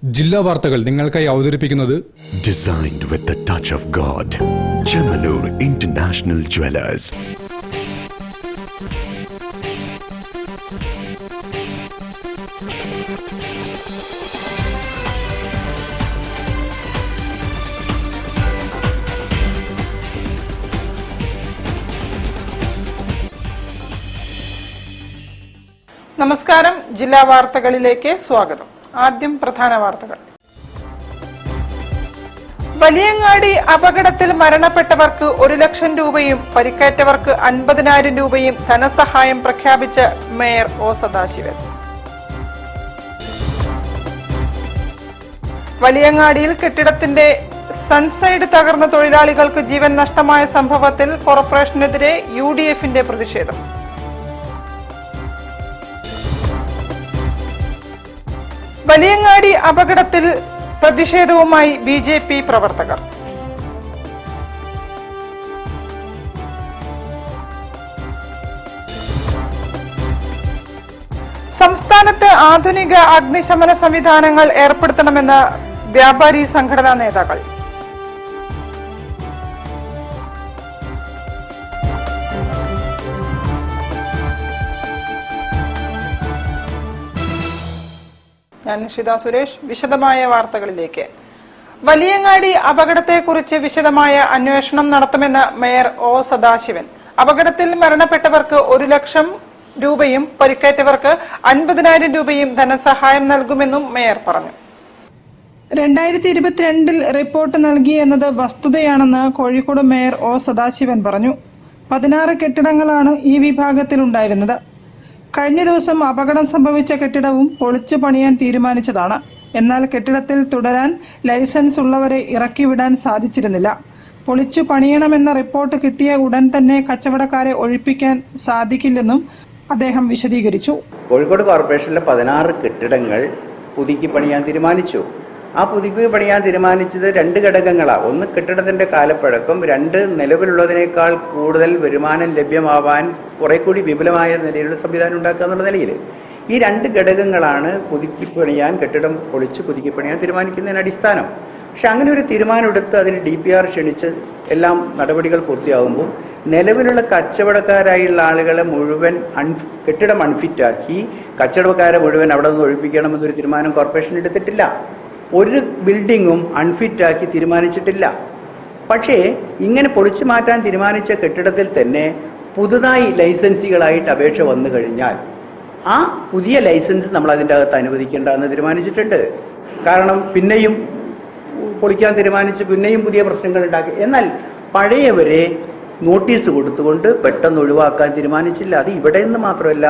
ജില്ലാ വാർത്തകൾ നിങ്ങൾക്കായി അവതരിപ്പിക്കുന്നത് Designed with the touch of God. Chemanur International Jewelers. നമസ്കാരം. ജില്ലാ വാർത്തകളിലേക്ക് സ്വാഗതം. ആദ്യം പ്രധാന വാർത്തകൾ. വലിയങ്ങാടി അപകടത്തിൽ മരണപ്പെട്ടവർക്ക് 1 ലക്ഷം രൂപയും പരിക്കേറ്റവർക്ക് 50,000 രൂപയും ധനസഹായം പ്രഖ്യാപിച്ച മേയർ ഒ സദാശിവൻ. വലിയങ്ങാടിയിൽ കെട്ടിടത്തിന്റെ സൺസൈഡ് തകർന്ന തൊഴിലാളികൾക്ക് ജീവൻ നഷ്ടമായ സംഭവത്തിൽ കോർപ്പറേഷനെതിരെ UDF-ന്റെ പ്രതിഷേധം. വലിയങ്ങാടി അപകടത്തിൽ പ്രതിഷേധവുമായി BJP പ്രവർത്തകർ. സംസ്ഥാനത്ത് ആധുനിക അഗ്നിശമന സംവിധാനങ്ങൾ ഏർപ്പെടുത്തണമെന്ന് വ്യാപാരി സംഘടനാ നേതാക്കൾ. ഞാൻ നിഷിത സുരേഷ്. വിശദമായ വാർത്തകളിലേക്ക്. വലിയങ്ങാടി അപകടത്തെക്കുറിച്ച് വിശദമായ അന്വേഷണം നടത്തുമെന്ന് മേയർ ഒ സദാശിവൻ. അപകടത്തിൽ മരണപ്പെട്ടവർക്ക് 1 ലക്ഷം രൂപയും പരിക്കേറ്റവർക്ക് 50,000 രൂപയും ധനസഹായം നൽകുമെന്നും മേയർ പറഞ്ഞു. 2022 റിപ്പോർട്ട് നൽകിയെന്നത് വസ്തുതയാണെന്ന് കോഴിക്കോട് മേയർ ഒ സദാശിവൻ പറഞ്ഞു. 16 കെട്ടിടങ്ങളാണ് ഈ വിഭാഗത്തിലുണ്ടായിരുന്നത്. കഴിഞ്ഞ ദിവസം അപകടം സംഭവിച്ച കെട്ടിടവും പൊളിച്ചു പണിയാൻ തീരുമാനിച്ചതാണ്. എന്നാൽ കെട്ടിടത്തിൽ തുടരാൻ ലൈസൻസ് ഉള്ളവരെ ഇറക്കിവിടാൻ സാധിച്ചിരുന്നില്ല. പൊളിച്ചു പണിയണമെന്ന റിപ്പോർട്ട് കിട്ടിയ ഉടൻ തന്നെ കച്ചവടക്കാരെ ഒഴിപ്പിക്കാൻ സാധിക്കില്ലെന്നും അദ്ദേഹം വിശദീകരിച്ചു. കോഴിക്കോട് കോർപ്പറേഷനിലെ 16 കെട്ടിടങ്ങൾ പുതുക്കി പണിയാൻ തീരുമാനിച്ചു. ആ പുതുക്കി പണിയാൻ തീരുമാനിച്ചത് 2 ഘടകങ്ങളാണ്. ഒന്ന്, കെട്ടിടത്തിന്റെ കാലപ്പഴക്കം. 2, നിലവിലുള്ളതിനേക്കാൾ കൂടുതൽ വരുമാനം ലഭ്യമാവാൻ കുറെ കൂടി വിപുലമായ നിലയിലുള്ള സംവിധാനം ഉണ്ടാക്കുക എന്നുള്ള നിലയിൽ ഈ 2 ഘടകങ്ങളാണ് പുതുക്കി പണിയാൻ, കെട്ടിടം പൊളിച്ച് പുതുക്കി പണിയാൻ തീരുമാനിക്കുന്നതിന് അടിസ്ഥാനം. പക്ഷെ അങ്ങനെ ഒരു തീരുമാനമെടുത്ത് അതിന് DPR ക്ഷണിച്ച് എല്ലാം നടപടികൾ പൂർത്തിയാകുമ്പോൾ നിലവിലുള്ള കച്ചവടക്കാരായുള്ള ആളുകളെ മുഴുവൻ കെട്ടിടം അൺഫിറ്റാക്കി കച്ചവടക്കാരെ മുഴുവൻ അവിടെ നിന്ന് ഒഴിപ്പിക്കണമെന്നൊരു തീരുമാനം കോർപ്പറേഷൻ എടുത്തിട്ടില്ല. ഒരു ബിൽഡിങ്ങും അൺഫിറ്റാക്കി തീരുമാനിച്ചിട്ടില്ല. പക്ഷേ ഇങ്ങനെ പൊളിച്ചു മാറ്റാൻ തീരുമാനിച്ച കെട്ടിടത്തിൽ തന്നെ പുതുതായി ലൈസൻസികളായിട്ട് അപേക്ഷ വന്നു കഴിഞ്ഞാൽ ആ പുതിയ ലൈസൻസ് നമ്മൾ അതിൻ്റെ അകത്ത് അനുവദിക്കേണ്ടെന്ന് തീരുമാനിച്ചിട്ടുണ്ട്. കാരണം പിന്നെയും പൊളിക്കാൻ തീരുമാനിച്ച് പിന്നെയും പുതിയ പ്രശ്നങ്ങൾ ഉണ്ടാക്കി. എന്നാൽ പഴയവരെ നോട്ടീസ് കൊടുത്തുകൊണ്ട് പെട്ടെന്ന് ഒഴിവാക്കാൻ തീരുമാനിച്ചില്ല. അത് ഇവിടെ നിന്ന് മാത്രമല്ല,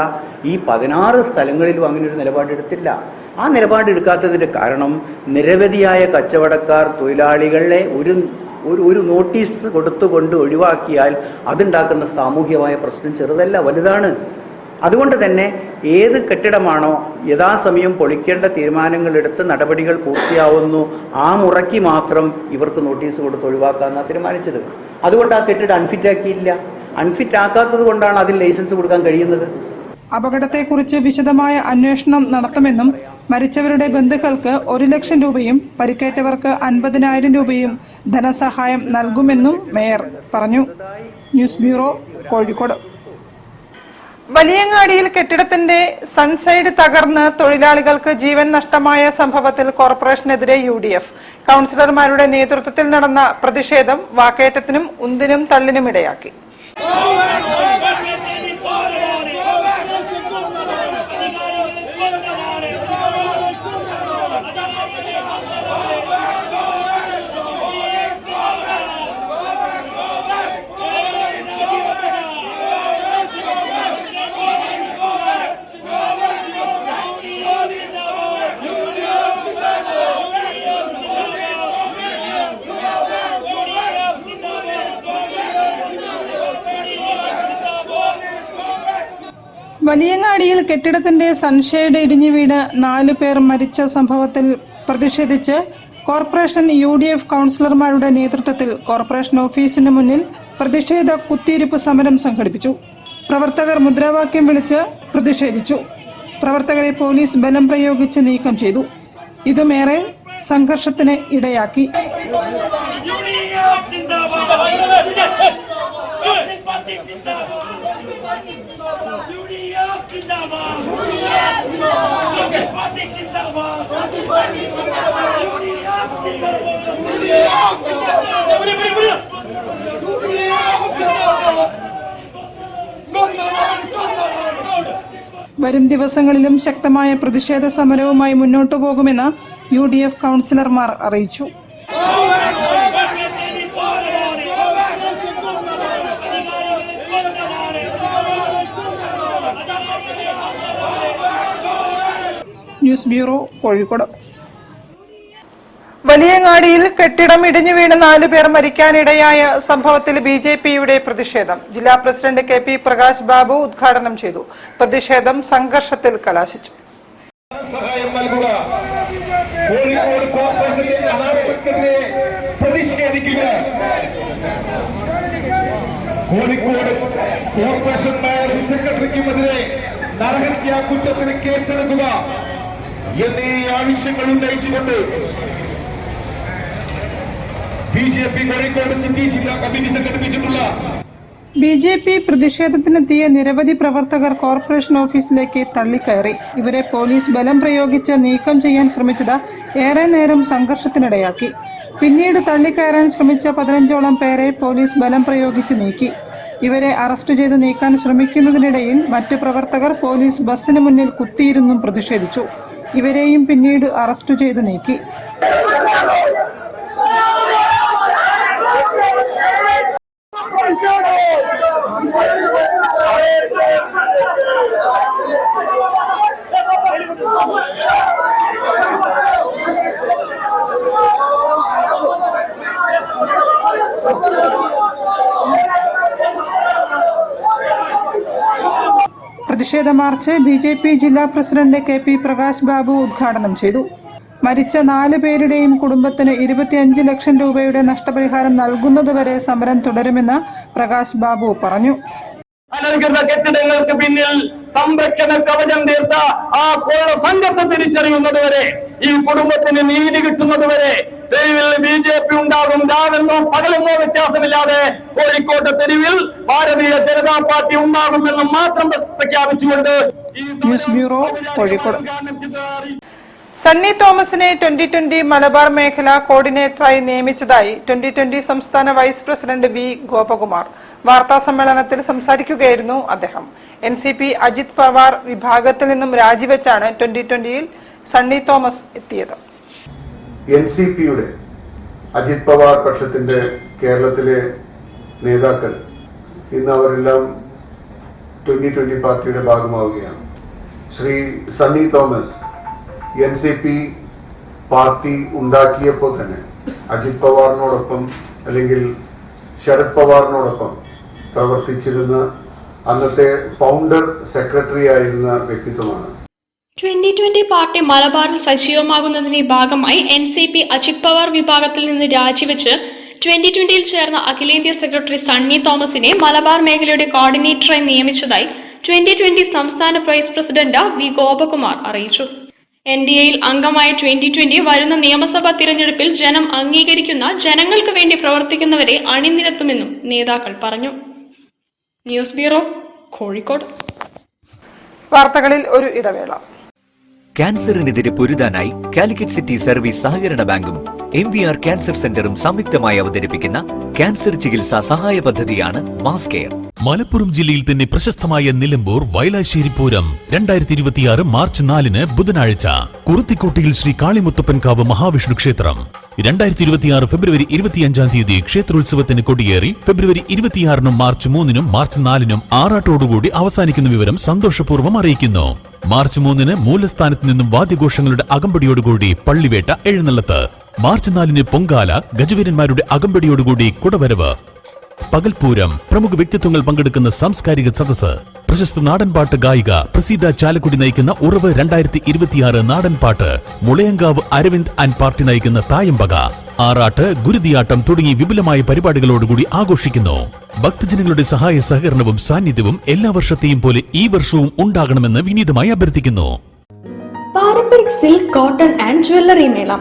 ഈ 16 സ്ഥലങ്ങളിലും അങ്ങനെ ഒരു നിലപാടെടുത്തില്ല. ആ നിലപാടെടുക്കാത്തതിന്റെ കാരണം നിരവധിയായ കച്ചവടക്കാർ തൊഴിലാളികളെ ഒരു നോട്ടീസ് കൊടുത്തുകൊണ്ട് ഒഴിവാക്കിയാൽ അതുണ്ടാക്കുന്ന സാമൂഹ്യമായ പ്രശ്നം ചെറുതല്ല, വലുതാണ്. അതുകൊണ്ട് തന്നെ ഏത് കെട്ടിടമാണോ യഥാസമയം പൊളിക്കേണ്ട തീരുമാനങ്ങൾ എടുത്ത് നടപടികൾ പൂർത്തിയാവുന്നു ആ മുറയ്ക്ക് മാത്രം ഇവർക്ക് നോട്ടീസ് കൊടുത്ത് ഒഴിവാക്കാനാണ് തീരുമാനിച്ചത്. അതുകൊണ്ട് ആ കെട്ടിടം അൺഫിറ്റ് ആക്കിയില്ല. അൺഫിറ്റ് ആക്കാത്തത് കൊണ്ടാണ് അതിൽ ലൈസൻസ് കൊടുക്കാൻ കഴിയുന്നത്. അപകടത്തെക്കുറിച്ച് വിശദമായ അന്വേഷണം നടത്തുമെന്നും മരിച്ചവരുടെ ബന്ധുക്കൾക്ക് 1 ലക്ഷം രൂപയും പരിക്കേറ്റവർക്ക് 50,000 രൂപയും ധനസഹായം നൽകുമെന്നും മേയർ പറഞ്ഞു. News bureau, Kozhikode. വലിയങ്ങാടിയിൽ കെട്ടിടത്തിന്റെ സൺസൈഡ് തകർന്ന് തൊഴിലാളികൾക്ക് ജീവൻ നഷ്ടമായ സംഭവത്തിൽ കോർപ്പറേഷനെതിരെ UDF. കൗൺസിലർമാരുടെ നേതൃത്വത്തിൽ നടന്ന പ്രതിഷേധം വാക്കേറ്റത്തിനും ഉന്തിനും തള്ളിനും ഇടയാക്കി. വലിയങ്ങാടിയിൽ കെട്ടിടത്തിന്റെ സൺഷെയ്ഡ് ഇടിഞ്ഞു വീണ് 4 പേർ മരിച്ച സംഭവത്തിൽ പ്രതിഷേധിച്ച് കോർപ്പറേഷൻ UDF കൗൺസിലർമാരുടെ നേതൃത്വത്തിൽ കോർപ്പറേഷൻ ഓഫീസിന് മുന്നിൽ പ്രതിഷേധ കുത്തിയിരിപ്പ് സമരം സംഘടിപ്പിച്ചു. പ്രവർത്തകർ മുദ്രാവാക്യം വിളിച്ച് പ്രതിഷേധിച്ചു. പ്രവർത്തകരെ പോലീസ് ബലം പ്രയോഗിച്ച് നീക്കം ചെയ്തു. ഇതുമേറെ സംഘർഷത്തിന് ഇടയാക്കി. വരും ദിവസങ്ങളിലും ശക്തമായ പ്രതിഷേധ സമരവുമായി മുന്നോട്ടു പോകുമെന്ന് UDF കൗൺസിലർമാർ അറിയിച്ചു. News bureau, Kozhikode. വലിയങ്ങാടിയിൽ കെട്ടിടം ഇടിഞ്ഞു വീണ് 4 പേർ മരിക്കാനിടയായ സംഭവത്തിൽ BJPയുടെ പ്രതിഷേധം. ജില്ലാ പ്രസിഡന്റ് KP പ്രകാശ് ബാബു ഉദ്ഘാടനം ചെയ്തു. പ്രതിഷേധം സംഘർഷത്തിൽ കലാശിച്ചു. സഹായം നൽകുക, കോഴിക്കോട് കോർപ്പറേഷന്റെ അനാസ്ഥക്കെതിരെ പ്രതിഷേധിക്കുക, കോഴിക്കോട് കോർപ്പറേഷൻ മേയറും സെക്രട്ടറിക്കുമെതിരെ നരഹത്യാ കുറ്റത്തിന് കേസെടുക്കുക എന്നീ ആവശ്യങ്ങൾ ഉന്നയിച്ചുകൊണ്ട് BJP കോഴിക്കോട് സിറ്റി ജില്ലാ കമ്മിറ്റി സംഘടിപ്പിച്ചിട്ടുള്ള BJP പ്രതിഷേധത്തിനെത്തിയ നിരവധി പ്രവർത്തകർ കോർപ്പറേഷൻ ഓഫീസിലേക്ക് തള്ളിക്കയറി. ഇവരെ പോലീസ് ബലം പ്രയോഗിച്ച് നീക്കം ചെയ്യാൻ ശ്രമിച്ചത് ഏറെ നേരം സംഘർഷത്തിനിടയാക്കി. പിന്നീട് തള്ളിക്കയറാൻ ശ്രമിച്ച 15ഓളം പേരെ പോലീസ് ബലം പ്രയോഗിച്ച് നീക്കി. ഇവരെ അറസ്റ്റ് ചെയ്ത് നീക്കാൻ ശ്രമിക്കുന്നതിനിടയിൽ മറ്റു പ്രവർത്തകർ പോലീസ് ബസ്സിന് മുന്നിൽ കുത്തിയിരുന്നും പ്രതിഷേധിച്ചു. ഇവരെയും പിന്നീട് അറസ്റ്റ് ചെയ്ത് നീക്കി. പ്രതിഷേധ മാർച്ച് BJP ജില്ലാ പ്രസിഡന്റ് KP പ്രകാശ് ബാബു ഉദ്ഘാടനം ചെയ്തു. മരിച്ച 4 പേരുടെയും കുടുംബത്തിന് 25 ലക്ഷം രൂപയുടെ നഷ്ടപരിഹാരം നൽകുന്നതുവരെ സമരം തുടരുമെന്ന് പ്രകാശ് ബാബു പറഞ്ഞു. അനധികൃത കെട്ടിടങ്ങൾക്ക് പിന്നിൽ സംരക്ഷണ കവചം തീർത്ത ആ കൊള്ള സംഘത്തെ തിരിച്ചറിയുന്നതുവരെ, ഈ കുടുംബത്തിന് നീതി കിട്ടുന്നതുവരെ തെരുവിൽ BJP ഉണ്ടാകും. രാവെന്നോ പകലെന്നോ വ്യത്യാസമില്ലാതെ കോഴിക്കോട്ടെ തെരുവിൽ ഭാരതീയ ജനതാ പാർട്ടി ഉണ്ടാകുമെന്ന് മാത്രം പ്രഖ്യാപിച്ചുകൊണ്ട് ന്യൂസ് ബ്യൂറോ, കോഴിക്കോട്. സണ്ണി തോമസിനെ 2020 മലബാർ മേഖല കോർഡിനേറ്ററായി നിയമിച്ചതായി 2020 സംസ്ഥാന വൈസ് പ്രസിഡന്റ് V ഗോപകുമാർ. വാർത്താ സമ്മേളനത്തിൽ സംസാരിക്കുകയായിരുന്നു അദ്ദേഹം. NCP അജിത് പവാർ വിഭാഗത്തിൽ നിന്നും രാജിവെച്ചാണ് 2020-ൽ സണ്ണി തോമസ് എത്തിയത്. NCPയുടെ അജിത് പവാർ പക്ഷത്തിന്റെ കേരളത്തിലെ നേതാക്കൾ ഇന്ന് അവരെല്ലാം 2020 പാർട്ടിയുടെ ഭാഗമാവുകയാണ്. ശ്രീ സണ്ണി തോമസ് NCP പാർട്ടി ഉണ്ടാക്കിയപ്പോൾ തന്നെ അജിത് പവാറിനോടൊപ്പം അല്ലെങ്കിൽ ശരത് പവാറിനോടൊപ്പം പ്രവർത്തിച്ചിരുന്ന അന്നത്തെ ഫൗണ്ടർ സെക്രട്ടറി ആയിരുന്ന വ്യക്തിത്വമാണ്. 2020 പാർട്ടി മലബാറിൽ സജീവമാകുന്നതിന്റെ ഭാഗമായി NCP അജിത് പവാർ വിഭാഗത്തിൽ നിന്ന് രാജിവെച്ച് 2020-ൽ ചേർന്ന അഖിലേന്ത്യാ സെക്രട്ടറി സണ്ണി തോമസിനെ മലബാർ മേഖലയുടെ കോർഡിനേറ്ററായി നിയമിച്ചതായി 2020 സംസ്ഥാന വൈസ് പ്രസിഡന്റ് V ഗോപകുമാർ അറിയിച്ചു. NDAയിൽ അംഗമായ 2020 വരുന്ന നിയമസഭാ തിരഞ്ഞെടുപ്പിൽ ജനം അംഗീകരിക്കുന്ന, ജനങ്ങൾക്ക് വേണ്ടി പ്രവർത്തിക്കുന്നവരെ അണിനിരത്തുമെന്നും നേതാക്കൾ പറഞ്ഞു. News bureau, Kozhikode. വാർത്തകളിൽ ഒരു ഇടവേള. ക്യാൻസറിനെതിരെ പൊരുതാനായി കാലിക്കറ്റ് സിറ്റി സർവീസ് സഹകരണ ബാങ്കും MVR ക്യാൻസർ സെന്ററും സംയുക്തമായി അവതരിപ്പിക്കുന്ന ക്യാൻസർ ചികിത്സാ സഹായ പദ്ധതിയാണ് മാസ് കെയർ. മലപ്പുറം ജില്ലയിൽ തന്നെ പ്രശസ്തമായ നിലമ്പൂർ വയലാശ്ശേരി പൂരം 2026 മാർച്ച് 4 ബുധനാഴ്ച കുറുത്തിക്കോട്ടിയിൽ ശ്രീ കാളിമുത്തപ്പൻകാവ് മഹാവിഷ്ണു ക്ഷേത്രം. 2026 ഫെബ്രുവരി 25 ക്ഷേത്രോത്സവത്തിന് കൊടിയേറി ഫെബ്രുവരി 26 മാർച്ച് 3 മാർച്ച് 4 ആറാട്ടോടുകൂടി അവസാനിക്കുന്ന വിവരം സന്തോഷപൂർവ്വം അറിയിക്കുന്നു. മാർച്ച് 3 മൂലസ്ഥാനത്ത് നിന്നും വാദ്യഘോഷങ്ങളുടെ അകമ്പടിയോടുകൂടി പള്ളിവേട്ട എഴുന്നള്ളത്ത്. മാർച്ച് 4 പൊങ്കാല, ഗജവീരന്മാരുടെ അകമ്പടിയോടുകൂടി കുടവരവ്. പകൽപൂരം, പ്രമുഖ വ്യക്തിത്വങ്ങൾ പങ്കെടുക്കുന്ന സാംസ്കാരിക സദസ്സ്. പ്രശസ്ത നാടൻപാട്ട് ഗായിക പ്രസീത ചാലക്കുടി നയിക്കുന്ന ഉറവ് 2026 നാടൻപാട്ട്. മുളയങ്കാവ് അരവിന്ദ് ആൻഡ് പാർട്ടി നയിക്കുന്ന തായമ്പക. ആറാട്ട്, ഗുരുതിയാട്ടം തുടങ്ങി വിപുലമായ പരിപാടികളോടുകൂടി ആഘോഷിക്കുന്നു. ഭക്തജനങ്ങളുടെ സഹായ സഹകരണവും സാന്നിധ്യവും എല്ലാ വർഷത്തെയും പോലെ ഈ വർഷവും ഉണ്ടാകണമെന്ന് വിനീതമായി അഭ്യർത്ഥിക്കുന്നു. പാരമ്പരിക് silk, cotton and jewellery mela.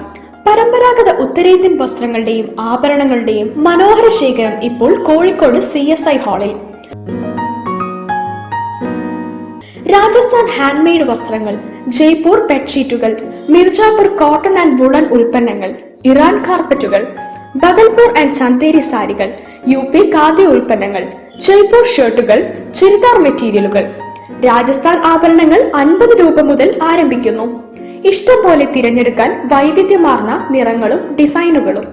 പരമ്പരാഗത ഉത്തരേന്ത്യൻ വസ്ത്രങ്ങളുടെയും ആഭരണങ്ങളുടെയും മനോഹര ശേഖരം ഇപ്പോൾ കോഴിക്കോട് CSI ഹാളിൽ. രാജസ്ഥാൻ ഹാൻഡ്മെയ്ഡ് വസ്ത്രങ്ങൾ, ജയ്പൂർ ബെഡ്ഷീറ്റുകൾ, മിർജാപൂർ കോട്ടൺ ആൻഡ് വുളൻ ഉൽപ്പന്നങ്ങൾ, ഇറാൻ കാർപ്പറ്റുകൾ, ബഗൽപൂർ ആൻഡ് ചന്തേരി സാരികൾ, UP ഖാദി ഉൽപ്പന്നങ്ങൾ, ജയ്പൂർ ഷർട്ടുകൾ, ചുരിദാർ മെറ്റീരിയലുകൾ. രാജസ്ഥാൻ ആഭരണങ്ങൾ 50 രൂപ മുതൽ ആരംഭിക്കുന്നു. ഇഷ്ടം പോലെ തിരഞ്ഞെടുക്കാൻ വൈവിധ്യമാർന്ന നിറങ്ങളും ഡിസൈനുകളും.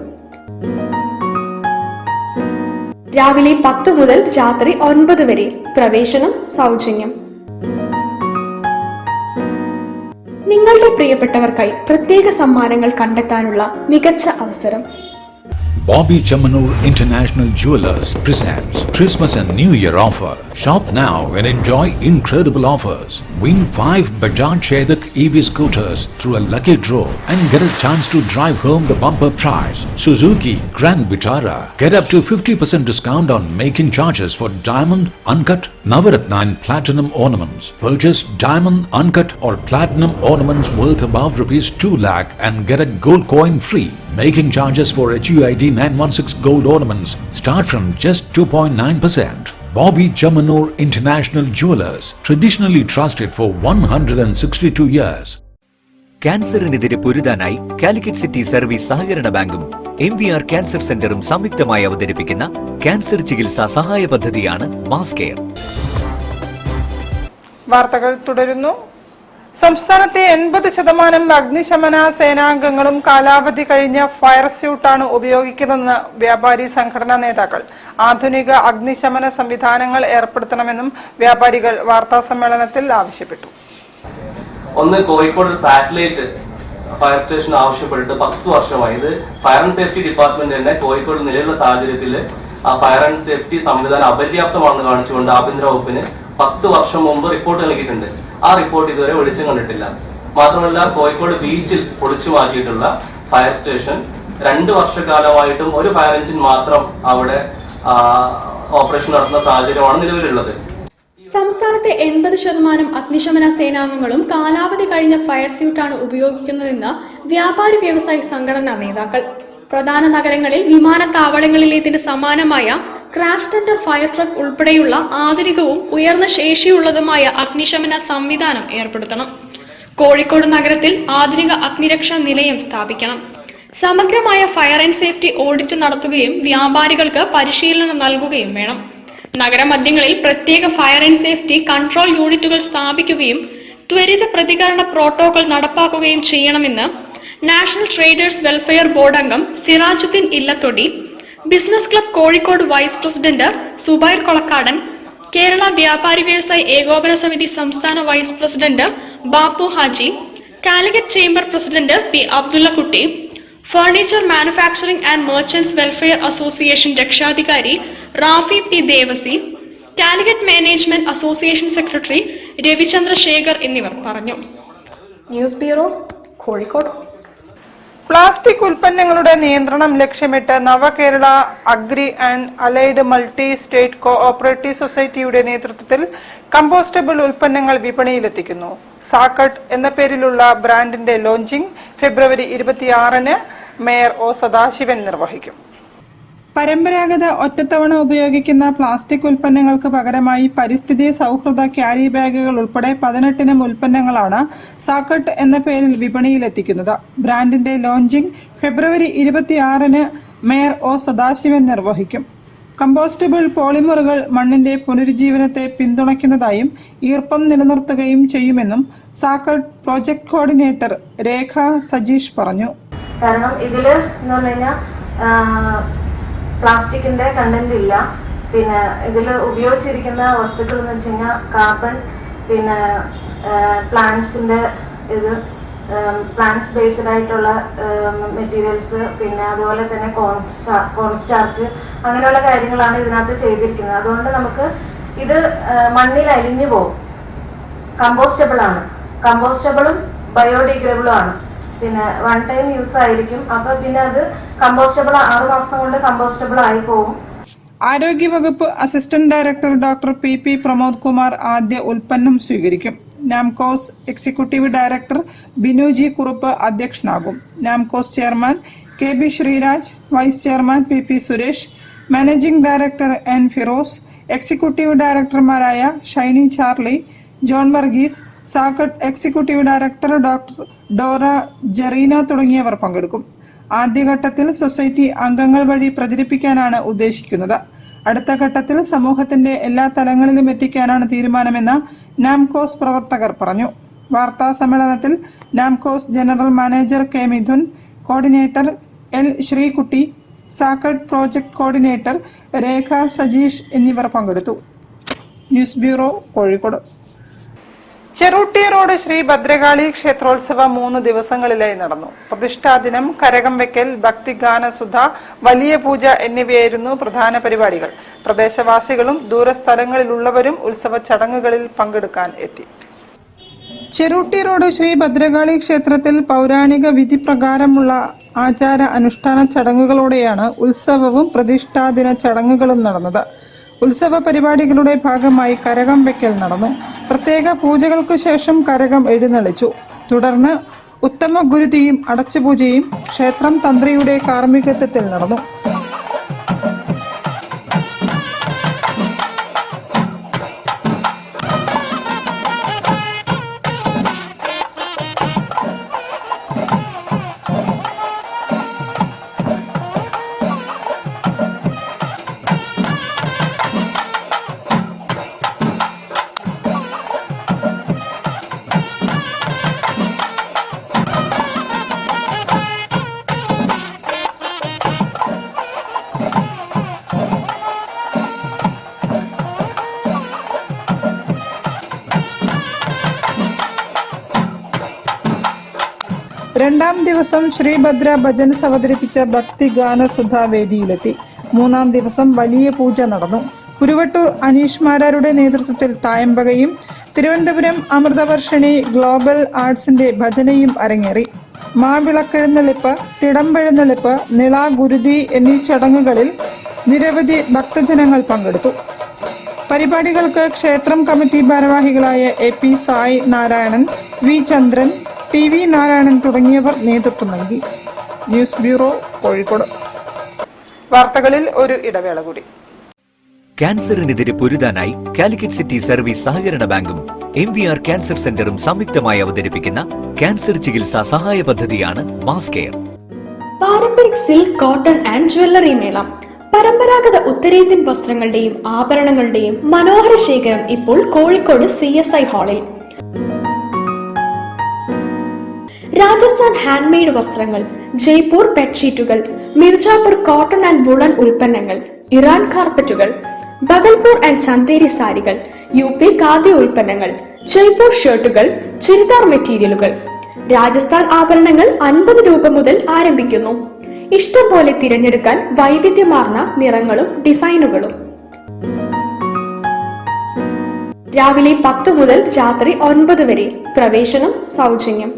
രാവിലെ 10 മുതൽ രാത്രി 9 വരെ. പ്രവേശനം സൗജന്യം. നിങ്ങളുടെ പ്രിയപ്പെട്ടവർക്കായി പ്രത്യേക സമ്മാനങ്ങൾ കണ്ടെത്താനുള്ള മികച്ച അവസരം. Bobby Chamanur International Jewelers presents Christmas and New Year offer. Shop now and enjoy incredible offers. Win 5 Bajaj Chetak EV scooters through a lucky draw and get a chance to drive home the bumper prize. Suzuki Grand Vitara. Get up to 50% discount on making charges for diamond, uncut, Navaratna and platinum ornaments. Purchase diamond, uncut or platinum ornaments worth above rupees 2 lakh and get a gold coin free. Making charges for HUID 916 gold ornaments start from just 2.9%. Bobby Chamanur International Jewelers, traditionally trusted for 162 years. ക്യാൻസറിനെതിരെ പൊരുതാനായി Calicut city service സഹകരണ ബാങ്കും MVR cancer സെന്ററും സംയുക്തമായി അവതരിപ്പിക്കുന്ന cancer ചികിത്സാ സഹായ പദ്ധതിയാണ് മാസ് കെയർ. വാർത്തകൾ തുടരുന്നു. സംസ്ഥാനത്തെ 80% അഗ്നിശമന സേനാംഗങ്ങളും കാലാവധി കഴിഞ്ഞ ഫയർ സ്യൂട്ടാണ് ഉപയോഗിക്കുന്നതെന്ന് വ്യാപാരി സംഘടനാ നേതാക്കൾ. ആധുനിക അഗ്നിശമന സംവിധാനങ്ങൾ ഏർപ്പെടുത്തണമെന്നും വ്യാപാരികൾ വാർത്താ സമ്മേളനത്തിൽ ആവശ്യപ്പെട്ടു. ഒന്ന്, കോഴിക്കോട് സാറ്റലൈറ്റ് ഫയർ സ്റ്റേഷൻ ആവശ്യപ്പെട്ടിട്ട് 10 വർഷമായി. ഇത് ഫയർ ആൻഡ് സേഫ്റ്റി ഡിപ്പാർട്ട്മെന്റ് തന്നെ കോഴിക്കോട് നിലവിലുള്ള സാഹചര്യത്തിൽ ആ ഫയർ ആൻഡ് സേഫ്റ്റി സംവിധാനം അപര്യാപ്തമാണെന്ന് കാണിച്ചുകൊണ്ട് ആഭ്യന്തര വകുപ്പിന് 10 വർഷം മുമ്പ് റിപ്പോർട്ട് നൽകിയിട്ടുണ്ട്. ആ റിപ്പോർട്ട് ഇതുവരെ വെളിച്ചം കണ്ടിട്ടില്ല. മാത്രമല്ല, കോഴിക്കോട് ബീച്ചിൽ പൊളിച്ചു മാറ്റിയിട്ടുള്ള ഫയർ സ്റ്റേഷൻ 2 വർഷക്കാലമായിട്ടും ഒരു ഫയർ എഞ്ചിൻ മാത്രം അവിടെ ഓപ്പറേഷൻ നടത്തുന്ന സാഹചര്യമാണ് നിലവിലുള്ളത്. സംസ്ഥാനത്തെ 80% അഗ്നിശമന സേനാംഗങ്ങളും കാലാവധി കഴിഞ്ഞ ഫയർ സ്യൂട്ടാണ് ഉപയോഗിക്കുന്നതെന്ന് വ്യാപാരി വ്യവസായി സംഘടനാ നേതാക്കൾ. പ്രധാന നഗരങ്ങളിൽ വിമാനത്താവളങ്ങളിലേതിന് സമാനമായ ക്രാഷ് ടെൻഡർ ഫയർ ട്രക്ക് ഉൾപ്പെടെയുള്ള ആധുനികവും ഉയർന്ന ശേഷിയുള്ളതുമായ അഗ്നിശമന സംവിധാനം ഏർപ്പെടുത്തണം. കോഴിക്കോട് നഗരത്തിൽ ആധുനിക അഗ്നിരക്ഷാ നിലയം സ്ഥാപിക്കണം. സമഗ്രമായ ഫയർ ആൻഡ് സേഫ്റ്റി ഓഡിറ്റ് നടത്തുകയും വ്യാപാരികൾക്ക് പരിശീലനം നൽകുകയും വേണം. നഗരമധ്യങ്ങളിൽ പ്രത്യേക ഫയർ ആൻഡ് സേഫ്റ്റി കൺട്രോൾ യൂണിറ്റുകൾ സ്ഥാപിക്കുകയും ത്വരിത പ്രതികരണ പ്രോട്ടോകോൾ നടപ്പാക്കുകയും ചെയ്യണമെന്ന് നാഷണൽ ട്രേഡേഴ്സ് വെൽഫെയർ ബോർഡ് അംഗം Sirajuddin Illathodi, business club Kozhikode vice president Zubair Kolakkadan, Kerala Vyapari Vyavasayi Ekopana Samithi സംസ്ഥാന vice president Bappu Haji, Calicut chamber president P Abdullakutty, furniture manufacturing and merchants welfare association രക്ഷാധികാരി Rafi P Devasi, Calicut management association secretary Ravichandrasekhar എന്നിവർ പറഞ്ഞു. News bureau, Kozhikode. പ്ലാസ്റ്റിക് ഉൽപ്പന്നങ്ങളുടെ നിയന്ത്രണം ലക്ഷ്യമിട്ട് Navakerala agri and allied multi state cooperative സൊസൈറ്റിയുടെ നേതൃത്വത്തിൽ കമ്പോസ്റ്റബിൾ ഉൽപ്പന്നങ്ങൾ വിപണിയിലെത്തിക്കുന്നു. സാക്കട്ട് എന്ന പേരിലുള്ള ബ്രാൻഡിന്റെ ലോഞ്ചിംഗ് ഫെബ്രുവരി 26-ന് മേയർ ഒ സദാശിവൻ നിർവഹിക്കും. പരമ്പരാഗത ഒറ്റത്തവണ ഉപയോഗിക്കുന്ന പ്ലാസ്റ്റിക് ഉൽപ്പന്നങ്ങൾക്ക് പകരമായി പരിസ്ഥിതി സൗഹൃദ ക്യാരി ബാഗുകൾ ഉൾപ്പെടെ 18 ഉൽപ്പന്നങ്ങളാണ് സാക്കട്ട് എന്ന പേരിൽ വിപണിയിലെത്തിക്കുന്നത്. ബ്രാൻഡിന്റെ ലോഞ്ചിംഗ് ഫെബ്രുവരി 26-ന് മേയർ ഒ സദാശിവൻ നിർവഹിക്കും. കമ്പോസ്റ്റബിൾ പോളിമറുകൾ മണ്ണിന്റെ പുനരുജ്ജീവനത്തെ പിന്തുണയ്ക്കുന്നതായും ഈർപ്പം നിലനിർത്തുകയും ചെയ്യുമെന്നും സാക്കട്ട് പ്രോജക്ട് കോർഡിനേറ്റർ രേഖ സജീഷ് പറഞ്ഞു. കാരണം ഇതിൽ എന്ന് പറഞ്ഞു കഴിഞ്ഞാൽ പ്ലാസ്റ്റിക്കിന്റെ കണ്ടന്റ് ഇല്ല. പിന്നെ ഇതിൽ ഉപയോഗിച്ചിരിക്കുന്ന വസ്തുക്കൾ എന്ന് വെച്ച് കഴിഞ്ഞാൽ കാർബൺ, പിന്നെ പ്ലാന്റ്സിന്റെ പ്ലാന്റ്സ് ബേസ്ഡ് ആയിട്ടുള്ള മെറ്റീരിയൽസ്, പിന്നെ അതുപോലെ തന്നെ കോൺസ്റ്റാർച്ച്, അങ്ങനെയുള്ള കാര്യങ്ങളാണ് ഇതിനകത്ത് ചെയ്തിരിക്കുന്നത്. അതുകൊണ്ട് നമുക്ക് ഇത് മണ്ണിൽ അലിഞ്ഞു പോകും. കമ്പോസ്റ്റബിൾ ആണ്, കമ്പോസ്റ്റബിളും ബയോഡിഗ്രേഡബിളും ആണ്. പിന്നെ 1 ടൈം യൂസ് ആയിരിക്കും. അപ്പൊ പിന്നെ അത് കമ്പോസ്റ്റബിൾ 6 മാസം കൊണ്ട് കമ്പോസ്റ്റബിൾ ആയി പോകും. ആരോഗ്യവകുപ്പ് assistant director doctor P Pramod Kumar ആദ്യ ഉൽപ്പന്നം സ്വീകരിക്കും. നാംകോസ് എക്സിക്യൂട്ടീവ് ഡയറക്ടർ ബിനുജി കുറുപ്പ് അധ്യക്ഷനാകും. Namcos chairman KB Sreeraj, vice chairman P Suresh, managing director N Firoz, executive ഡയറക്ടർമാരായ Shiny Charlie, John Varghese, Sakkat executive director doctor Dora Jerina തുടങ്ങിയവർ പങ്കെടുക്കും. ആദ്യഘട്ടത്തിൽ സൊസൈറ്റി അംഗങ്ങൾ വഴി പ്രചരിപ്പിക്കാനാണ് ഉദ്ദേശിക്കുന്നത്. അടുത്ത ഘട്ടത്തിൽ സമൂഹത്തിന്റെ എല്ലാ തലങ്ങളിലും എത്തിക്കാനാണ് തീരുമാനമെന്ന് നാംകോസ് പ്രവർത്തകർ പറഞ്ഞു. വാർത്താ സമ്മേളനത്തിൽ Namcos general manager K Mithun, coordinator L Sreekutty, Sakkat project coordinator Rekha Sajeesh എന്നിവർ പങ്കെടുത്തു. News bureau, Kozhikode. Cherooty road Sri Bhadrakali ക്ഷേത്രോത്സവം 3 ദിവസങ്ങളിലായി നടന്നു. പ്രതിഷ്ഠാദിനം, കരകം വെക്കൽ, ഭക്തിഗാനസുധ, വലിയ പൂജ എന്നിവയായിരുന്നു പ്രധാന പരിപാടികൾ. പ്രദേശവാസികളും ദൂരസ്ഥലങ്ങളിലുള്ളവരും ഉത്സവ ചടങ്ങുകളിൽ പങ്കെടുക്കാൻ എത്തി. ചെറുട്ടി റോഡ് ശ്രീ ഭദ്രകാളി ക്ഷേത്രത്തിൽ പൗരാണിക വിധി പ്രകാരമുള്ള ആചാര അനുഷ്ഠാന ചടങ്ങുകളോടെയാണ് ഉത്സവവും പ്രതിഷ്ഠാദിന ചടങ്ങുകളും നടന്നത്. ഉത്സവ പരിപാടികളുടെ ഭാഗമായി കരകം വെക്കൽ നടന്നു. പ്രത്യേക പൂജകൾക്ക് ശേഷം കരകം എഴുന്നള്ളിച്ചു. തുടർന്ന് ഉത്തമ ഗുരുതിയും അടച്ചുപൂജയും ക്ഷേത്രം തന്ത്രിയുടെ കാർമ്മികത്വത്തിൽ നടന്നു. രണ്ടാം ദിവസം ശ്രീഭദ്ര ഭജൻസ് അവതരിപ്പിച്ച ഭക്തിഗാനസുധ വേദിയിലെത്തി. 3-ാം ദിവസം വലിയ പൂജ നടന്നു. കുരുവട്ടൂർ അനീഷ് മാരാരുടെ നേതൃത്വത്തിൽ തായമ്പകയും തിരുവനന്തപുരം അമൃതവർഷിണി ഗ്ലോബൽ ആർട്സിന്റെ ഭജനയും അരങ്ങേറി. മാവിളക്കെഴുന്നള്ളിപ്പ്, തിടമ്പെഴുന്നള്ളിപ്പ്, നിള ഗുരുതി എന്നീ ചടങ്ങുകളിൽ നിരവധി ഭക്തജനങ്ങൾ പങ്കെടുത്തു. പരിപാടികൾക്ക് ക്ഷേത്രം കമ്മിറ്റി ഭാരവാഹികളായ AP സായി നാരായണൻ, V ചന്ദ്രൻ, TV നാരായണൻ തുടങ്ങിയവർ നേതൃത്വം നൽകി. News bureau, Kozhikode. വാർത്തകളിൽ ഒരു ഇടവേള കൂടി. ക്യാൻസറിനെതിരെ പൊരുതാനായി കാലിക്കറ്റ് സിറ്റി സർവീസ് സഹകരണ ബാങ്കും MVR ക്യാൻസർ സെന്ററും സംയുക്തമായി അവതരിപ്പിക്കുന്ന ക്യാൻസർ ചികിത്സാ സഹായ പദ്ധതിയാണ് mass care. Paramparik silk, cotton and jewellery mela. പരമ്പരാഗത ഉത്തരേന്ത്യൻ വസ്ത്രങ്ങളുടെയും ആഭരണങ്ങളുടെയും മനോഹര ശേഖരം ഇപ്പോൾ കോഴിക്കോട് CSI ഹാളിൽ. രാജസ്ഥാൻ ഹാൻഡ്മെയ്ഡ് വസ്ത്രങ്ങൾ, ജയ്പൂർ ബെഡ്ഷീറ്റുകൾ, മിർജാപൂർ കോട്ടൺ ആൻഡ് വുളൻ ഉൽപ്പന്നങ്ങൾ, ഇറാൻ കാർപ്പറ്റുകൾ, ബഗൽപൂർ ആൻഡ് ചന്തേരി സാരികൾ, UP ഖാദി ഉൽപ്പന്നങ്ങൾ, ജയ്പൂർ ഷർട്ടുകൾ, ചുരിദാർ മെറ്റീരിയലുകൾ. രാജസ്ഥാൻ ആഭരണങ്ങൾ 50 രൂപ മുതൽ ആരംഭിക്കുന്നു. ഇഷ്ടം പോലെ തിരഞ്ഞെടുക്കാൻ വൈവിധ്യമാർന്ന നിറങ്ങളും ഡിസൈനുകളും. രാവിലെ 10 മുതൽ രാത്രി 9 വരെ. പ്രവേശനം സൗജന്യം.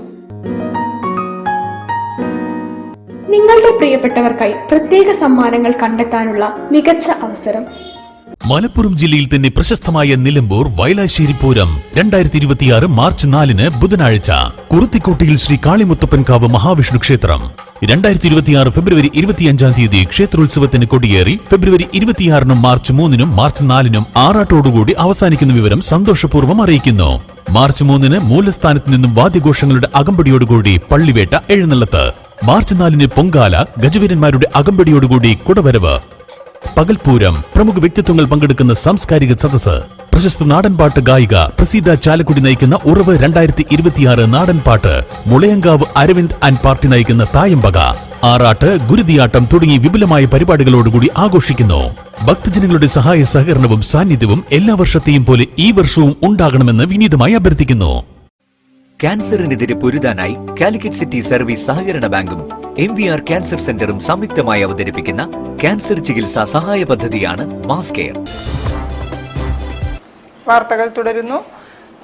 നിങ്ങളുടെ പ്രിയപ്പെട്ടവർക്കായി പ്രത്യേക സമ്മാനങ്ങൾ കണ്ടെത്താനുള്ള മികച്ച അവസരം. മലപ്പുറം ജില്ലയിൽ തന്നെ പ്രശസ്തമായ നിലമ്പൂർ വയലാശ്ശേരി പൂരം 2026 മാർച്ച് 4 ബുധനാഴ്ച കുറുത്തിക്കോട്ടയിൽ ശ്രീ കാളിമുത്തപ്പൻകാവ് മഹാവിഷ്ണു ക്ഷേത്രം. 2026 ഫെബ്രുവരി 25-ാം തീയതി ക്ഷേത്രോത്സവത്തിന് കൊടിയേറി ഫെബ്രുവരി 26-നും മാർച്ച് 3-നും മാർച്ച് 4-നും ആറാട്ടോടുകൂടി അവസാനിക്കുന്ന വിവരം സന്തോഷപൂർവ്വം അറിയിക്കുന്നു. മാർച്ച് 3-ന് മൂലസ്ഥാനത്ത് നിന്നും വാദ്യഘോഷങ്ങളുടെ അകമ്പടിയോടുകൂടി പള്ളിവേട്ട എഴുന്നള്ളത്ത്. മാർച്ച് 4-ന് പൊങ്കാല, ഗജവീരന്മാരുടെ അകമ്പടിയോടുകൂടി കുടവരവ്. പകൽപൂരം, പ്രമുഖ വ്യക്തിത്വങ്ങൾ പങ്കെടുക്കുന്ന സാംസ്കാരിക സദസ്സ്. പ്രശസ്ത നാടൻപാട്ട് ഗായിക പ്രസീത ചാലക്കുടി നയിക്കുന്ന ഉറവ് 2026 നാടൻപാട്ട്. മുളയങ്കാവ് അരവിന്ദ് ആൻഡ് പാർട്ടി നയിക്കുന്ന തായമ്പക, ആറാട്ട്, ഗുരുതിയാട്ടം തുടങ്ങി വിപുലമായ പരിപാടികളോടുകൂടി ആഘോഷിക്കുന്നു. ഭക്തജനങ്ങളുടെ സഹായ സഹകരണവും സാന്നിധ്യവും എല്ലാ വർഷത്തെയും പോലെ ഈ വർഷവും ഉണ്ടാകണമെന്ന് വിനീതമായി അഭ്യർത്ഥിക്കുന്നു. ക്യാൻസറിനെതിരെ പൊരുതാനായി കാലിക്കറ്റ് സിറ്റി സർവീസ് സഹകരണ ബാങ്കും MVR ക്യാൻസർ സെന്ററും സംയുക്തമായി അവതരിപ്പിക്കുന്ന ക്യാൻസർ ചികിത്സാ സഹായ പദ്ധതിയാണ് മാസ് കെയർ. വാർത്തകൾ തുടരുന്നു.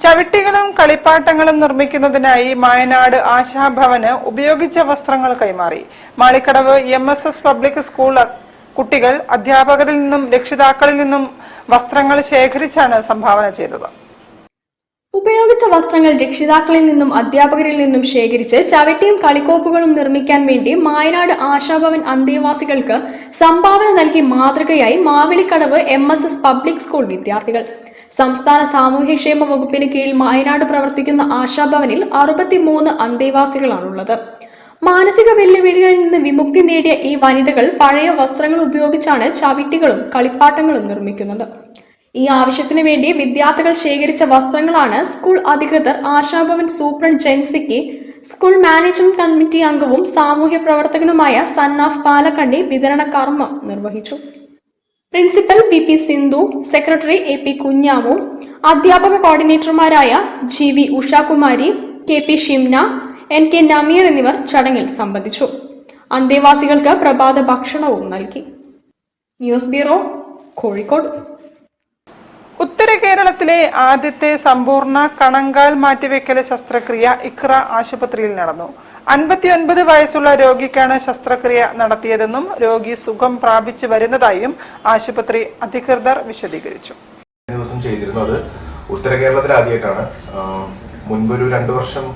ചവിട്ടികളും കളിപ്പാട്ടങ്ങളും നിർമ്മിക്കുന്നതിനായി മായനാട് ആശാഭവന് ഉപയോഗിച്ച വസ്ത്രങ്ങൾ കൈമാറി. മാളിക്കടവ് MSS പബ്ലിക് സ്കൂൾ കുട്ടികൾ അധ്യാപകരിൽ നിന്നും രക്ഷിതാക്കളിൽ നിന്നും വസ്ത്രങ്ങൾ ശേഖരിച്ചാണ് സംഭാവന ചെയ്തത്. ഉപയോഗിച്ച വസ്ത്രങ്ങൾ രക്ഷിതാക്കളിൽ നിന്നും അധ്യാപകരിൽ നിന്നും ശേഖരിച്ച് ചവിട്ടിയും കളിക്കോപ്പുകളും നിർമ്മിക്കാൻ വേണ്ടി മായനാട് ആശാഭവൻ അന്തേവാസികൾക്ക് സംഭാവന നൽകി മാതൃകയായി മാവേലിക്കടവ് MSS പബ്ലിക് സ്കൂൾ വിദ്യാർത്ഥികൾ. സംസ്ഥാന സാമൂഹ്യക്ഷേമ വകുപ്പിന് കീഴിൽ മായനാട് പ്രവർത്തിക്കുന്ന ആശാഭവനിൽ 63 അന്തേവാസികളാണുള്ളത്. മാനസിക വെല്ലുവിളികളിൽ നിന്ന് വിമുക്തി നേടിയ ഈ വനിതകൾ പഴയ വസ്ത്രങ്ങൾ ഉപയോഗിച്ചാണ് ചവിട്ടികളും കളിപ്പാട്ടങ്ങളും നിർമ്മിക്കുന്നത്. ഈ ആവശ്യത്തിന് വേണ്ടി വിദ്യാർത്ഥികൾ ശേഖരിച്ച വസ്ത്രങ്ങളാണ് സ്കൂൾ അധികൃതർ ആശാഭവൻ സൂപ്രണ്ട് ജെൻസിക്ക്, സ്കൂൾ മാനേജ്മെന്റ് കമ്മിറ്റി അംഗവും സാമൂഹ്യ പ്രവർത്തകനുമായ സന്നാഫ് പാലക്കണ്ടി വിതരണ കർമ്മം നിർവഹിച്ചു. Principal PP Sindhu, secretary AP Kunhamu, അധ്യാപക കോർഡിനേറ്റർമാരായ GV Ushakumari, KP Shimna, NK Nameer എന്നിവർ ചടങ്ങിൽ സംബന്ധിച്ചു. അന്തേവാസികൾക്ക് പ്രഭാത ഭക്ഷണവും നൽകി. News bureau, Kozhikode. ഉത്തര കേരളത്തിലെ ആദ്യത്തെ സമ്പൂർണ്ണ കണങ്കാൽ മാറ്റിവെക്കൽ ശസ്ത്രക്രിയ ഇഖ്റ ആശുപത്രിയിൽ നടന്നു. 59 വയസ്സുള്ള രോഗിക്കാണ് ശസ്ത്രക്രിയ നടത്തിയതെന്നും രോഗി സുഖം പ്രാപിച്ചു വരുന്നതായും ആശുപത്രി അധികൃതർ വിശദീകരിച്ചു. ദിവസം ചെയ്തിരുന്നത് ഉത്തര കേരളത്തിൽ ആദ്യമായിട്ടാണ്. മുൻപൊരു 2 വർഷം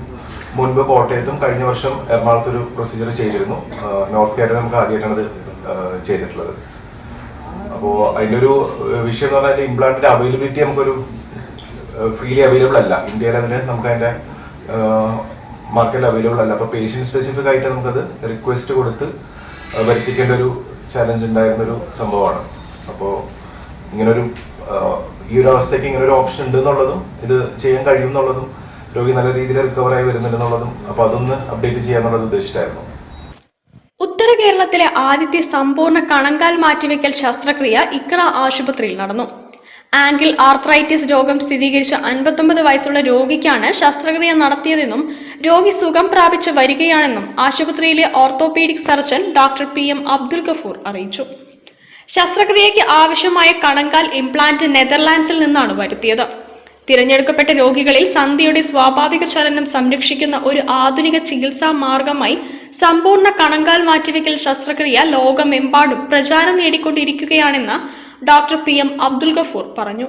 മുൻപ് കോട്ടയത്തും കഴിഞ്ഞ വർഷം എറണാകുളത്തൊരു പ്രൊസീജിയർ ചെയ്തിരുന്നു. നോർത്ത് കേരള നമുക്ക് ആദ്യമായിട്ടാണ് ചെയ്തിട്ടുള്ളത്. അപ്പോൾ അതിൻ്റെ ഒരു വിഷയം എന്ന് പറഞ്ഞാൽ ഇംപ്ലാന്റിന്റെ അവൈലബിലിറ്റി നമുക്കൊരു ഫ്രീലി അവൈലബിൾ അല്ല. ഇന്ത്യയിൽ അതിന് നമുക്ക് അതിന്റെ മാർക്കറ്റിൽ അവൈലബിൾ അല്ല. അപ്പോൾ പേഷ്യന്റ് സ്പെസിഫിക് ആയിട്ട് നമുക്കത് റിക്വസ്റ്റ് കൊടുത്ത് വരുത്തിക്കേണ്ട ഒരു ചലഞ്ച് ഉണ്ടായിരുന്നൊരു സംഭവമാണ്. അപ്പോൾ ഇങ്ങനൊരു ഈ ഒരു അവസ്ഥയ്ക്ക് ഇങ്ങനൊരു ഓപ്ഷൻ ഉണ്ട് എന്നുള്ളതും ഇത് ചെയ്യാൻ കഴിയും എന്നുള്ളതും രോഗി നല്ല രീതിയിൽ റിക്കവറായി വരുന്നുണ്ടെന്നുള്ളതും അപ്പോൾ അതൊന്ന് അപ്ഡേറ്റ് ചെയ്യാന്നുള്ളത് ഉദ്ദേശിച്ചായിരുന്നു. ഉത്തര കേരളത്തിലെ ആദ്യത്തെ സമ്പൂർണ്ണ കണങ്കാൽ മാറ്റിവെക്കൽ ശസ്ത്രക്രിയ ഇഖ്റ ആശുപത്രിയിൽ നടന്നു. ആംഗിൾ ആർത്രൈറ്റിസ് രോഗം സ്ഥിരീകരിച്ച 59 വയസ്സുള്ള രോഗിക്കാണ് ശസ്ത്രക്രിയ നടത്തിയതെന്നും രോഗി സുഖം പ്രാപിച്ചു വരികയാണെന്നും ആശുപത്രിയിലെ orthopaedic surgeon doctor PM Abdul Gafoor അറിയിച്ചു. ശസ്ത്രക്രിയയ്ക്ക് ആവശ്യമായ കണങ്കാൽ ഇംപ്ലാന്റ് നെതർലാൻഡ്സിൽ നിന്നാണ് വരുത്തിയത്. തിരഞ്ഞെടുക്കപ്പെട്ട രോഗികളിൽ സന്ധിയുടെ സ്വാഭാവിക ചലനം സംരക്ഷിക്കുന്ന ഒരു ആധുനിക ചികിത്സാ മാർഗമായി സമ്പൂർണ്ണ കണങ്കാൽ മാറ്റിവെക്കൽ ശസ്ത്രക്രിയ ലോകമെമ്പാടും പ്രചാരം നേടിക്കൊണ്ടിരിക്കുകയാണെന്ന് ഡോക്ടർ PM അബ്ദുൽ ഗഫൂർ പറഞ്ഞു.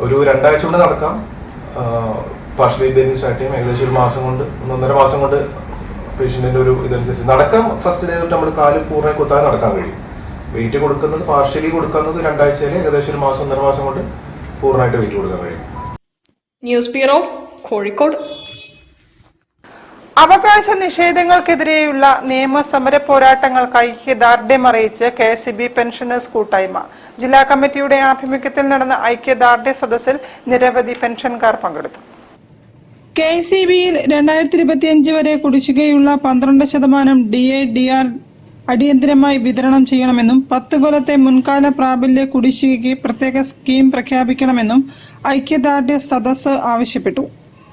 ഒരു 2 ആഴ്ച കൊണ്ട് നടക്കാം. പാർഷ്യലി സ്റ്റാർട്ട് ചെയ്യും. ഏകദേശം 1 മാസം കൊണ്ട് 1.5 മാസം കൊണ്ട് പേഷ്യന്റിന്റെ ഒരു ഇതനുസരിച്ച് നടക്കാം. ഫസ്റ്റ് ഡേ തൊട്ട് നമ്മൾ കാല് പൂർണ്ണമായി കുത്താതെ നടക്കാൻ കഴിയും. വെയിറ്റ് കൊടുക്കുന്നത് പാർഷ്യലി കൊടുക്കുന്നത് 2 ആഴ്ചയിൽ ഏകദേശം 1 മാസം 1.5 മാസം കൊണ്ട് പൂർണ്ണമായിട്ട് വെയിറ്റ് കൊടുക്കാൻ കഴിയും. News bureau, Kozhikode. അവകാശ നിഷേധങ്ങൾക്കെതിരെയുള്ള നിയമസമര പോരാട്ടങ്ങൾക്ക് ഐക്യദാർഢ്യം അറിയിച്ച് KSEB പെൻഷനേഴ്സ് കൂട്ടായ്മ. ജില്ലാ കമ്മിറ്റിയുടെ ആഭിമുഖ്യത്തിൽ നടന്ന ഐക്യദാർഢ്യ സദസ്സിൽ നിരവധി പെൻഷൻകാർ പങ്കെടുത്തു. KSEBയിൽ 2025 വരെ കുടിശ്ശികയുള്ള 12% DA/DR അടിയന്തരമായി വിതരണം ചെയ്യണമെന്നും 10 കൊല്ലത്തെ മുൻകാല പ്രാബല്യ കുടിശ്ശികയ്ക്ക് പ്രത്യേക സ്കീം പ്രഖ്യാപിക്കണമെന്നും ഐക്യദാർഢ്യ സദസ്സ് ആവശ്യപ്പെട്ടു.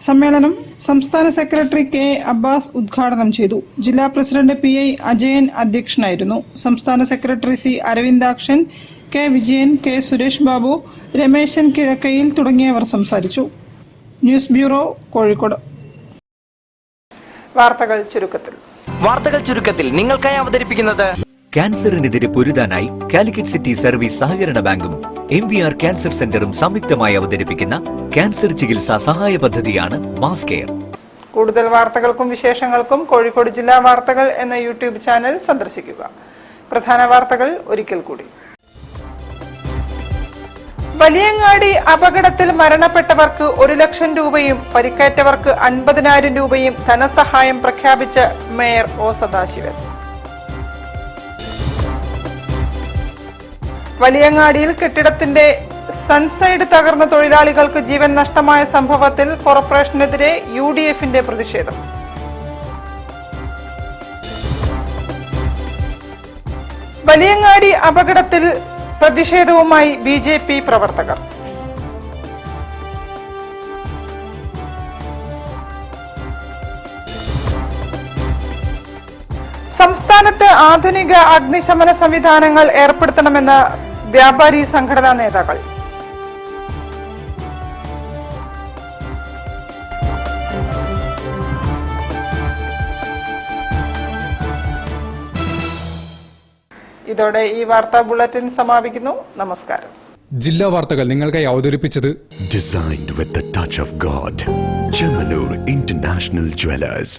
സമ്മേളനം സംസ്ഥാന സെക്രട്ടറി K. അബ്ബാസ് ഉദ്ഘാടനം ചെയ്തു. ജില്ലാ പ്രസിഡന്റ് PI അജയൻ അധ്യക്ഷനായിരുന്നു. സംസ്ഥാന secretary C. Aravindakshan, K. Vijayan, K. Suresh Babu, Rameshan Kizhakkayil തുടങ്ങിയവർ സംസാരിച്ചു. News bureau, Kozhikode. വാർത്തകൾ ചുരുക്കത്തിൽ നിങ്ങൾക്കായി അവതരിപ്പിക്കുന്നത് ക്യാൻസറിനെതിരെ പൊരുതാനായി കാലിക്കറ്റ് സിറ്റി സർവീസ് സഹകരണ ബാങ്കും MVR ക്യാൻസർ സെന്ററും സംയുക്തമായി അവതരിപ്പിക്കുന്ന ക്യാൻസർ ചികിത്സാ സഹായ പദ്ധതിയാണ് മാസ് കെയർ. കൂടുതൽ വാർത്തകൾക്കും വിശേഷങ്ങൾക്കും കോഴിക്കോട് ജില്ലാ വാർത്തകൾ എന്ന യൂട്യൂബ് ചാനൽ സന്ദർശിക്കുക. പ്രധാന വാർത്തകൾ ഒരിക്കൽ കൂടി. വലിയങ്ങാടി അപകടത്തിൽ മരണപ്പെട്ടവർക്ക് 1 ലക്ഷം രൂപയും പരിക്കേറ്റവർക്ക് 50,000 രൂപയും ധനസഹായം പ്രഖ്യാപിച്ച മേയർ O. സദാശിവൻ. വലിയങ്ങാടിയിൽ കെട്ടിടത്തിന്റെ സൺസൈഡ് തകർന്ന തൊഴിലാളികൾക്ക് ജീവൻ നഷ്ടമായ സംഭവത്തിൽ കോർപ്പറേഷനെതിരെ UDF-ന്റെ പ്രതിഷേധം. വലിയങ്ങാടി അപകടത്തിൽ പ്രതിഷേധവുമായി BJP പ്രവർത്തകർ. സംസ്ഥാനത്ത് ആധുനിക അഗ്നിശമന സംവിധാനങ്ങൾ ഏർപ്പെടുത്തണമെന്ന് വ്യാപാരി സംഘടനാ നേതാക്കൾ. ഇതോടെ ഈ വാർത്താ ബുള്ളറ്റിൻ സമാപിക്കുന്നു. നമസ്കാരം. ജില്ലാ വാർത്തകൾ നിങ്ങൾക്കായി അവതരിപ്പിച്ചത് Designed with the touch of God. Chemanur International Jewelers.